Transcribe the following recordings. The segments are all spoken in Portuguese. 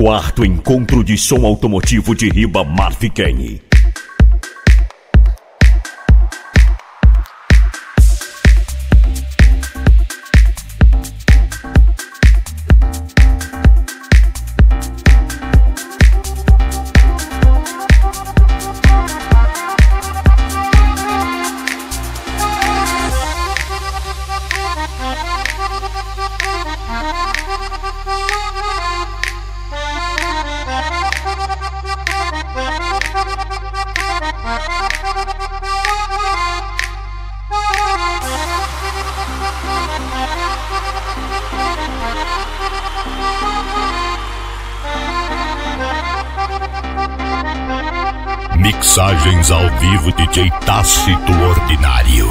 4º Encontro de Som Automotivo de Ribamar Fiquene. Mixagens ao vivo, DJ Tácito Ordinário.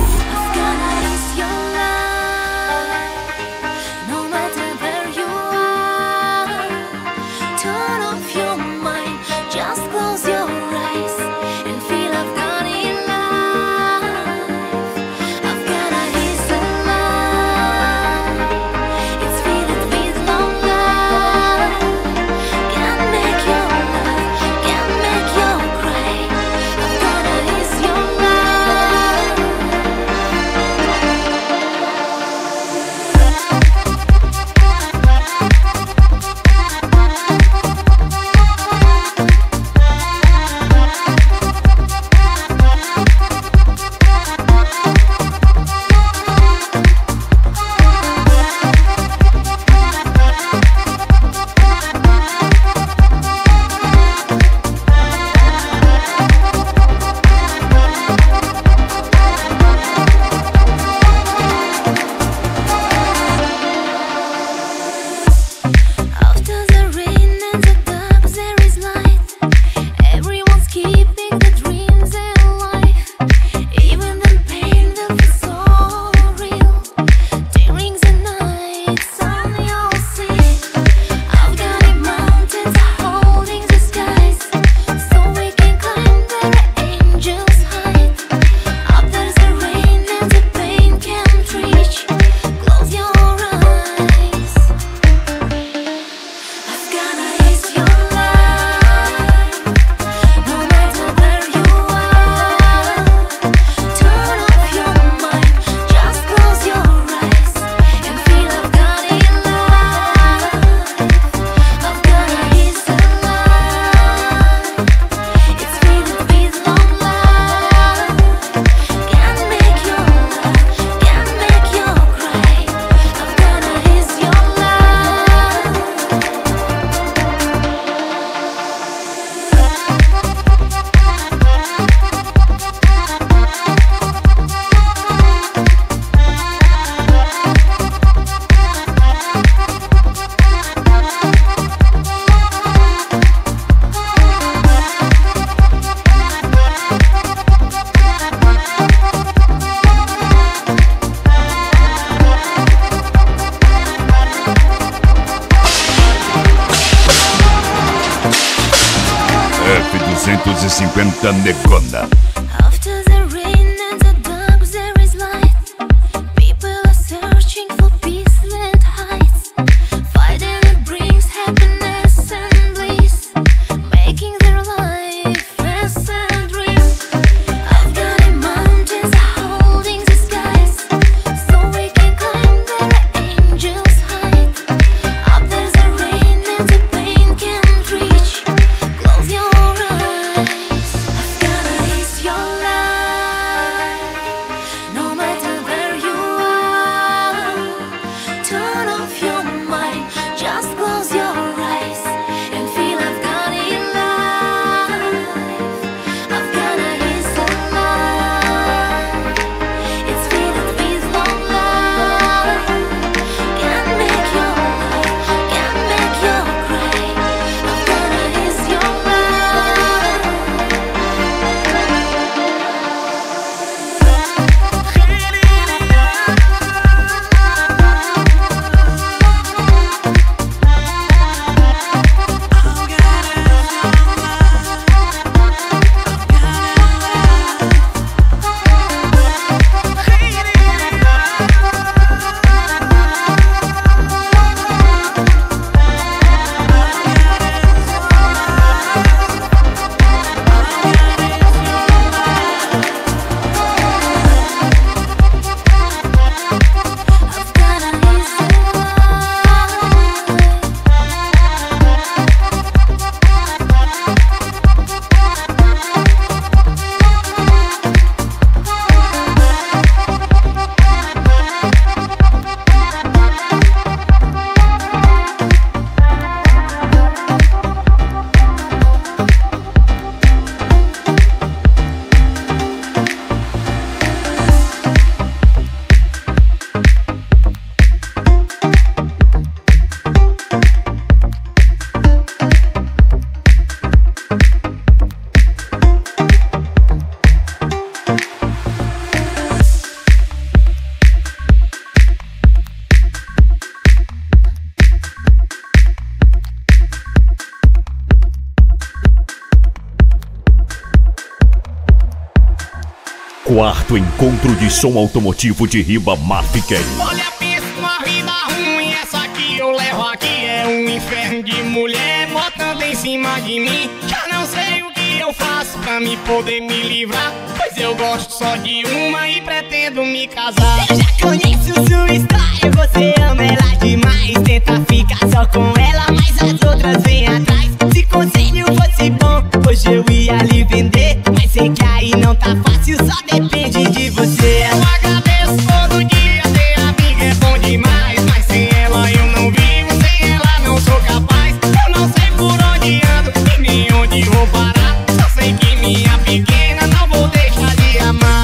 F250 Negona. Your 4º Encontro de Som Automotivo de Ribamar Fiquene. Olha, pensa uma vida ruim, essa aqui eu levo aqui. É um inferno de mulher botando em cima de mim. Já não sei o que eu faço pra me poder me livrar, pois eu gosto só de uma e pretendo me casar. Eu já conheço sua história, você ama ela demais. Tenta ficar só com ela, mas as outras vêm atrás. Se conselho fosse bom, hoje eu ia lhe vender, mas sei que aí não tá fácil, só depende de você. Eu agradeço todo dia, ter amiga é bom demais, mas sem ela eu não vivo, sem ela não sou capaz. Eu não sei por onde ando e nem onde vou parar, só sei que minha pequena não vou deixar de amar.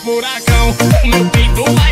Furacão, o meu peito vai